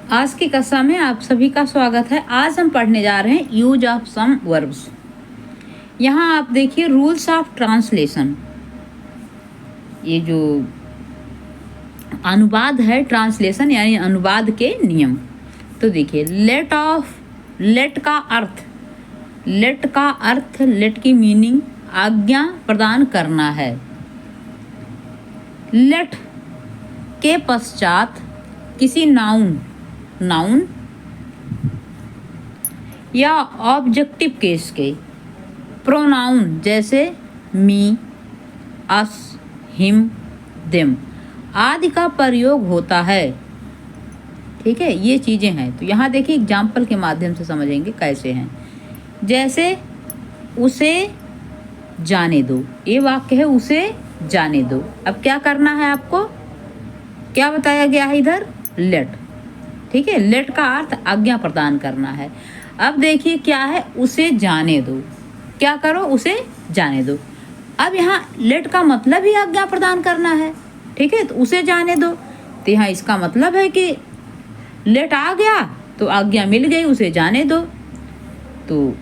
आज की कक्षा में आप सभी का स्वागत है। आज हम पढ़ने जा रहे हैं यूज ऑफ सम वर्ब्स। यहाँ आप देखिए रूल्स ऑफ ट्रांसलेशन, ये जो अनुवाद है, ट्रांसलेशन यानी अनुवाद के नियम। तो देखिए लेट का अर्थ लेट की मीनिंग आज्ञा प्रदान करना है। लेट के पश्चात किसी नाउन या ऑब्जेक्टिव केस के प्रोनाउन जैसे मी, अस, हिम, देम आदि का प्रयोग होता है। ठीक है, ये चीज़ें हैं। तो यहाँ देखिए एग्जाम्पल के माध्यम से समझेंगे कैसे हैं। जैसे उसे जाने दो, ये वाक्य है उसे जाने दो। अब क्या करना है आपको, क्या बताया गया है इधर, लेट। ठीक है, लेट का अर्थ आज्ञा प्रदान करना है। अब देखिए क्या है, उसे जाने दो, क्या करो, उसे जाने दो। अब यहाँ लेट का मतलब ही आज्ञा प्रदान करना है। ठीक है, तो उसे जाने दो, तो यहाँ इसका मतलब है कि लेट आ गया तो आज्ञा मिल गई, उसे जाने दो। तो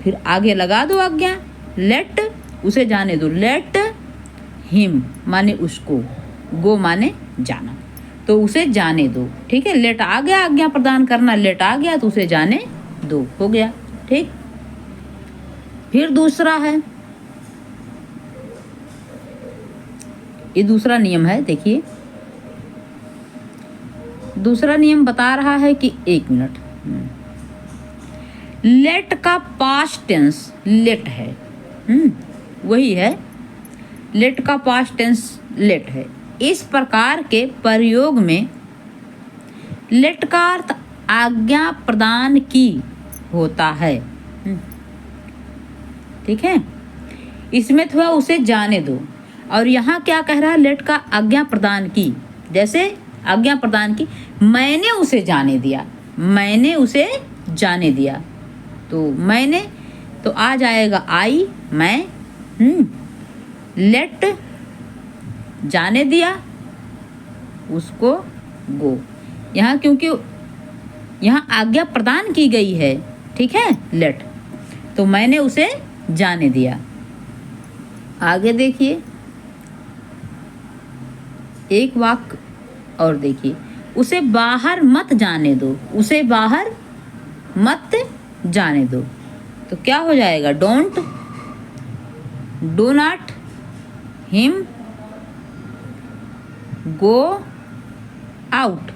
फिर आगे लगा दो आज्ञा, लेट उसे जाने दो। लेट हिम माने उसको, गो माने जाना, तो उसे जाने दो। ठीक है, लेट आ गया आज्ञा प्रदान करना, लेट आ गया तो उसे जाने दो, हो गया। ठीक, फिर दूसरा है, ये दूसरा नियम है। देखिए दूसरा नियम बता रहा है कि एक मिनट, लेट का पास्ट टेंस लेट है। वही है, लेट का पास्ट टेंस लेट है। इस प्रकार के प्रयोग में लेट का अर्थ आज्ञा प्रदान की होता है। ठीक है, इसमें थोड़ा उसे जाने दो, और यहाँ क्या कह रहा है, लेट का आज्ञा प्रदान की। जैसे आज्ञा प्रदान की, मैंने उसे जाने दिया, मैंने उसे जाने दिया। तो मैंने तो आ जाएगा आई, मैं। लेट जाने दिया उसको, गो। यहाँ क्योंकि यहाँ आज्ञा प्रदान की गई है, ठीक है, लेट, तो मैंने उसे जाने दिया। आगे देखिए एक वाक्य और देखिए, उसे बाहर मत जाने दो, उसे बाहर मत जाने दो। तो क्या हो जाएगा, don't, do not him go out,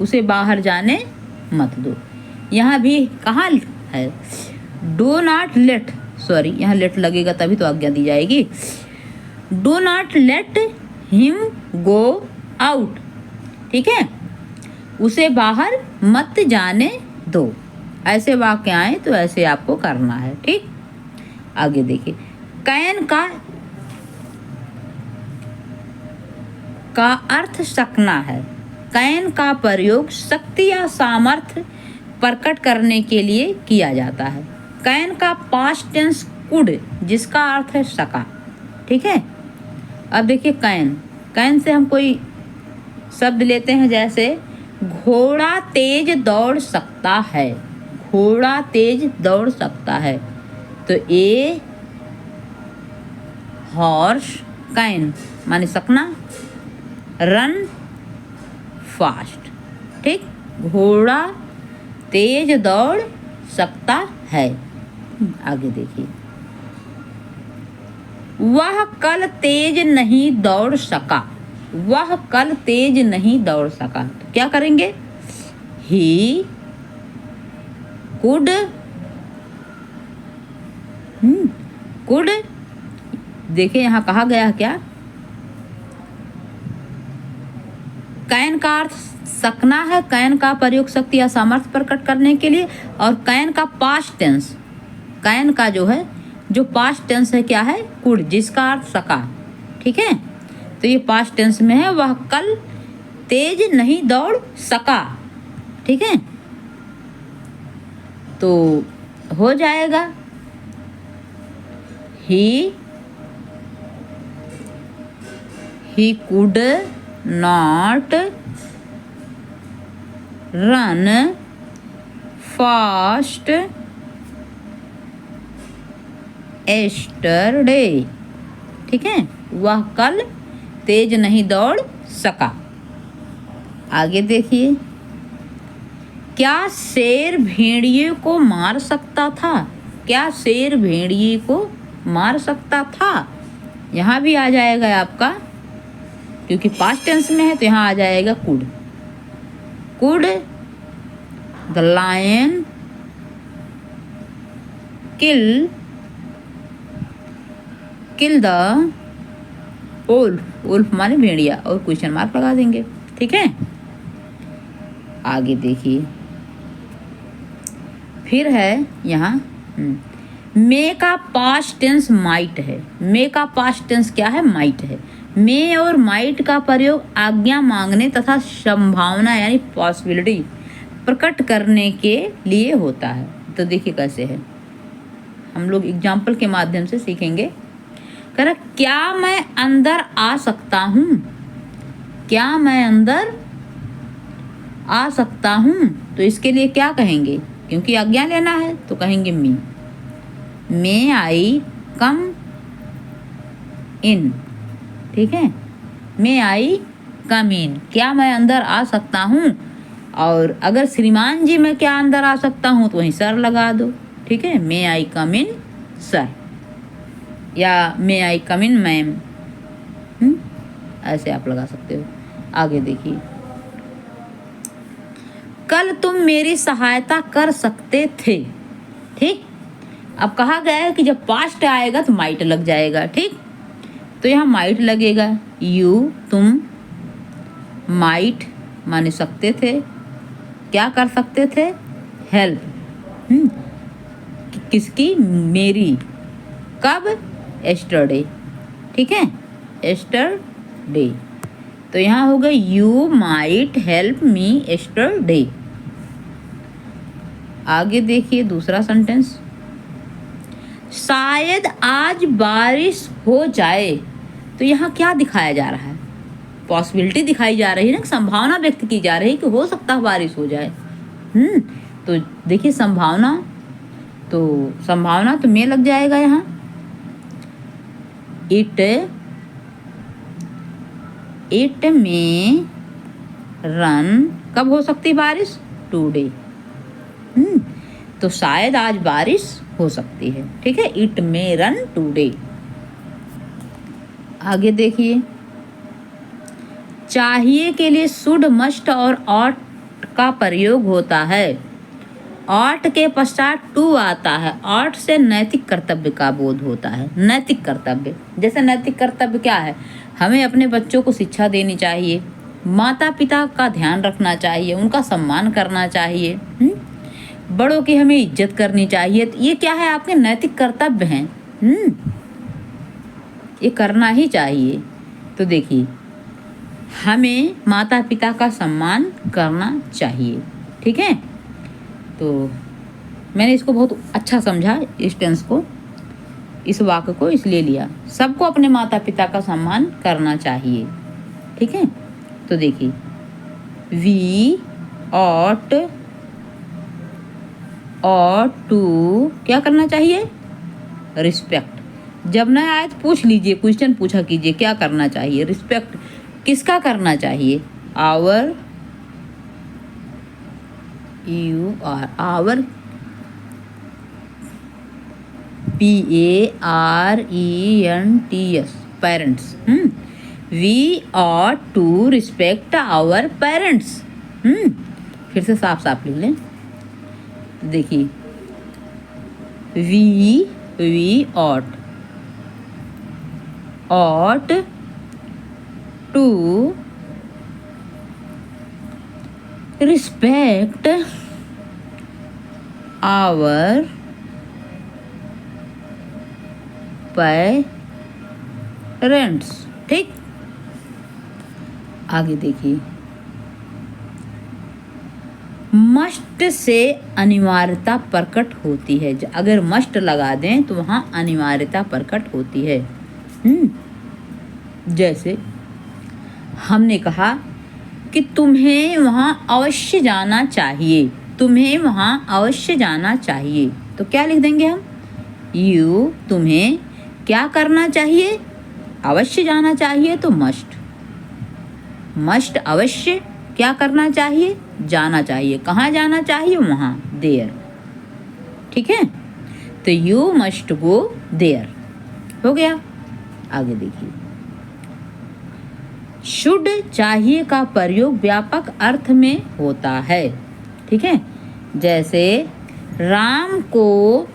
उसे बाहर जाने मत दो। यहाँ भी कहाँ है, डू नॉट लेट, सॉरी यहाँ लेट लगेगा तभी तो आज्ञा दी जाएगी। Do not let him go out. ठीक है, उसे बाहर मत जाने दो। ऐसे वाक्य आए तो ऐसे आपको करना है। ठीक, आगे देखिए, कैन का अर्थ सकना है। कैन का प्रयोग शक्ति या सामर्थ्य प्रकट करने के लिए किया जाता है। कैन का पास्ट टेंस कुड, जिसका अर्थ है सका। ठीक है, अब देखिए कैन, कैन से हम कोई शब्द लेते हैं, जैसे घोड़ा तेज दौड़ सकता है, घोड़ा तेज दौड़ सकता है। तो ए हॉर्स कैन माने सकना, रन फास्ट। ठीक, घोड़ा तेज दौड़ सकता है। आगे देखिए, वह कल तेज नहीं दौड़ सका, वह कल तेज नहीं दौड़ सका। तो क्या करेंगे, ही कुड, कुड। देखिए यहाँ कहा गया क्या, कैन का अर्थ सकना है, कैन का प्रयोग शक्ति या सामर्थ्य प्रकट करने के लिए। और कैन का पास्ट टेंस, कैन का जो है, जो पास्ट टेंस है क्या है, कुड, जिसका अर्थ सका। ठीक है, तो ये पास्ट टेंस में है, वह कल तेज नहीं दौड़ सका। ठीक है, तो हो जाएगा he could not run fast yesterday. ठीक है, वह कल तेज नहीं दौड़ सका। आगे देखिए, क्या शेर भेड़िए को मार सकता था? क्या शेर भेड़िए को मार सकता था? यहाँ भी आ जाएगा आपका, क्योंकि पास्ट टेंस में है तो यहाँ आ जाएगा could. Could the lion kill the wolf. Wolf माने भेड़िया, और क्वेश्चन मार्क लगा देंगे। ठीक है, आगे देखिए, फिर है यहाँ मे का पास्ट टेंस माइट है। मे का पास्ट टेंस क्या है? माइट है। मे और माइट का प्रयोग आज्ञा मांगने तथा संभावना यानी पॉसिबिलिटी प्रकट करने के लिए होता है। तो देखिए कैसे है, हम लोग एग्जाम्पल के माध्यम से सीखेंगे। कह रहा, क्या मैं अंदर आ सकता हूँ? क्या मैं अंदर आ सकता हूँ? तो इसके लिए क्या कहेंगे? क्योंकि आज्ञा लेना है तो कहेंगे मी। मे आई कम इन। ठीक है, मे आई कम इन, क्या मैं अंदर आ सकता हूँ? और अगर श्रीमान जी मैं क्या अंदर आ सकता हूँ तो वहीं सर लगा दो। ठीक है, मे आई कम इन सर, या मे आई कम इन मैम, ऐसे आप लगा सकते हो। आगे देखिए, कल तुम मेरी सहायता कर सकते थे। ठीक, अब कहा गया है कि जब पास्ट आएगा तो माइट लग जाएगा। ठीक, तो यहाँ माइट लगेगा। यू तुम, माइट माने सकते थे, क्या कर सकते थे? हेल्प किसकी? मेरी। कब? एस्टरडे। ठीक है, एस्टरडे। तो यहाँ होगा you might help me yesterday. आगे देखिए दूसरा सेंटेंस, शायद आज बारिश हो जाए। तो यहाँ क्या दिखाया जा रहा है? पॉसिबिलिटी दिखाई जा रही है ना, संभावना व्यक्त की जा रही है कि हो सकता है बारिश हो जाए। तो देखिए संभावना तो में लग जाएगा यहाँ। इट में रन, कब हो सकती बारिश? टुडे। तो शायद आज बारिश हो सकती है। ठीक है, इट में रन टुडे। आगे देखिए, चाहिए के लिए शुड, मस्ट और ऑट का प्रयोग होता है। ऑट के पश्चात टू आता है। ऑट से नैतिक कर्तव्य का बोध होता है। नैतिक कर्तव्य, जैसे नैतिक कर्तव्य क्या है? हमें अपने बच्चों को शिक्षा देनी चाहिए, माता पिता का ध्यान रखना चाहिए, उनका सम्मान करना चाहिए, बड़ों की हमें इज्जत करनी चाहिए। तो ये क्या है? आपके नैतिक कर्तव्य हैं। ये करना ही चाहिए। तो देखिए, हमें माता पिता का सम्मान करना चाहिए। ठीक है, तो मैंने इसको बहुत अच्छा समझा, इस टेंस को, इस वाक्य को इसलिए लिया। सबको अपने माता पिता का सम्मान करना चाहिए। ठीक है, तो देखिए, वी ऑट टू क्या करना चाहिए? रिस्पेक्ट। जब ना आए तो पूछ लीजिए, क्वेश्चन पूछा कीजिए, क्या करना चाहिए? रिस्पेक्ट किसका करना चाहिए? Our, you are, our, PARENTS, parents. We ought to respect our parents. फिर से साफ साफ लिख लें। देखिए, we ought to respect our parents. ठीक, आगे देखिए, मस्ट से अनिवार्यता प्रकट होती है। अगर मस्ट लगा दें तो वहाँ अनिवार्यता प्रकट होती है। जैसे हमने कहा कि तुम्हें वहाँ अवश्य जाना चाहिए, तुम्हें वहाँ अवश्य जाना चाहिए। तो क्या लिख देंगे हम? यू, तुम्हें क्या करना चाहिए? अवश्य जाना चाहिए तो मस्ट, मस्ट अवश्य क्या करना चाहिए? जाना चाहिए। कहाँ जाना चाहिए? वहाँ, देयर। ठीक है, तो यू मस्ट गो देयर हो गया। आगे देखिए, शुड चाहिए का प्रयोग व्यापक अर्थ में होता है। ठीक है, जैसे राम को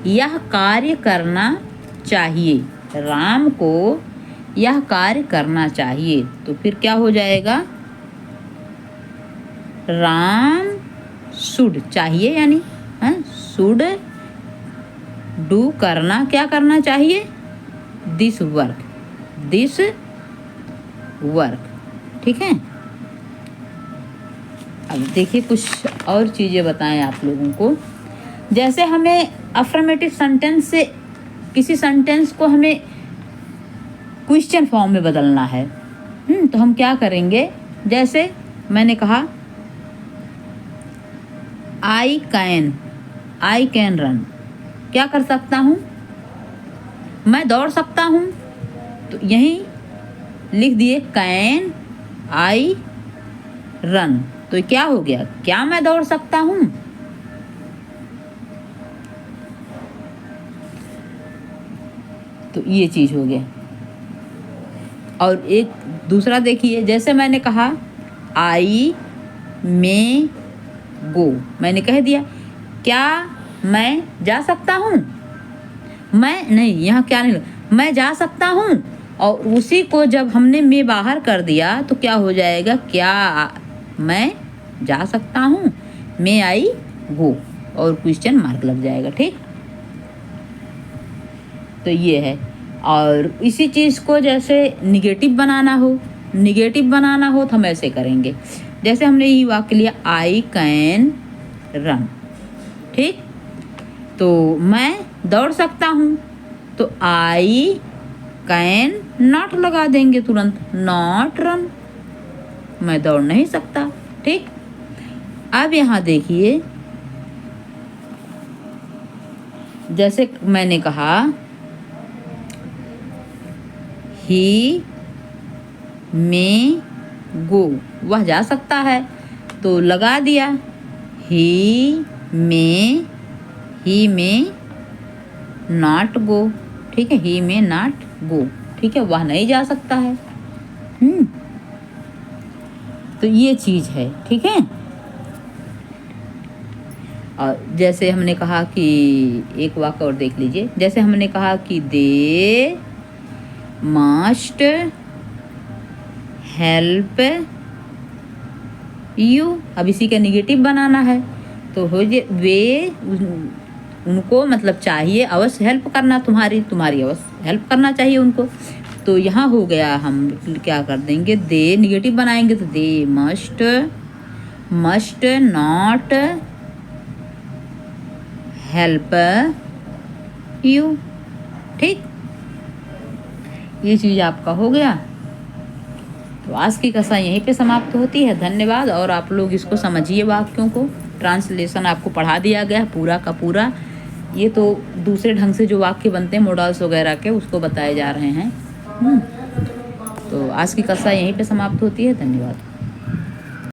यह कार्य करना चाहिए, राम को यह कार्य करना चाहिए, तो फिर क्या हो जाएगा? राम शुड, चाहिए यानी शुड डू, करना, क्या करना चाहिए? This work, this work. ठीक है, अब देखिए कुछ और चीज़ें बताएं आप लोगों को। जैसे हमें अफर्मेटिव सेंटेंस से किसी सेंटेंस को हमें क्वेश्चन फॉर्म में बदलना है, तो हम क्या करेंगे? जैसे मैंने कहा आई कैन रन, क्या कर सकता हूँ? मैं दौड़ सकता हूँ। तो यहीं लिख दिए कैन आई रन, तो क्या हो गया? क्या मैं दौड़ सकता हूँ? तो ये चीज़ हो गया। और एक दूसरा देखिए, जैसे मैंने कहा आई मे गो, मैंने कह दिया क्या मैं जा सकता हूँ? मैं नहीं, यहाँ क्या नहीं, मैं जा सकता हूँ। और उसी को जब हमने मैं बाहर कर दिया तो क्या हो जाएगा? क्या मैं जा सकता हूँ? मैं आई गो, और क्वेश्चन मार्क लग जाएगा। ठीक, तो ये है। और इसी चीज़ को जैसे निगेटिव बनाना हो तो हम ऐसे करेंगे। जैसे हमने ये वाक्य लिया आई कैन रन, ठीक, तो मैं दौड़ सकता हूँ, तो आई कैन नॉट लगा देंगे तुरंत, नॉट रन, मैं दौड़ नहीं सकता। ठीक, अब यहाँ देखिए, जैसे मैंने कहा ही मे गो, वह जा सकता है, तो लगा दिया ही मे नॉट गो। ठीक है, ही मे नॉट गो, ठीक है, वह नहीं जा सकता है। तो ये चीज़ है। ठीक है, और जैसे हमने कहा कि एक वाक्य और देख लीजिए, जैसे हमने कहा कि दे मस्ट हेल्प यू, अब इसी का निगेटिव बनाना है, तो हो जे वे उनको, मतलब चाहिए, अवश्य हेल्प करना, तुम्हारी अवश्य हेल्प करना चाहिए उनको। तो यहाँ हो गया, हम क्या कर देंगे? दे निगेटिव बनाएंगे, तो they must not help you. ठीक, ये चीज़ आपका हो गया। तो आज की कथा यहीं पे समाप्त होती है। धन्यवाद। और आप लोग इसको समझिए, वाक्यों को ट्रांसलेशन आपको पढ़ा दिया गया पूरा का पूरा। ये तो दूसरे ढंग से जो वाक्य बनते हैं मॉडल्स वगैरह के, उसको बताए जा रहे हैं। तो आज की कथा यहीं पे समाप्त होती है। धन्यवाद।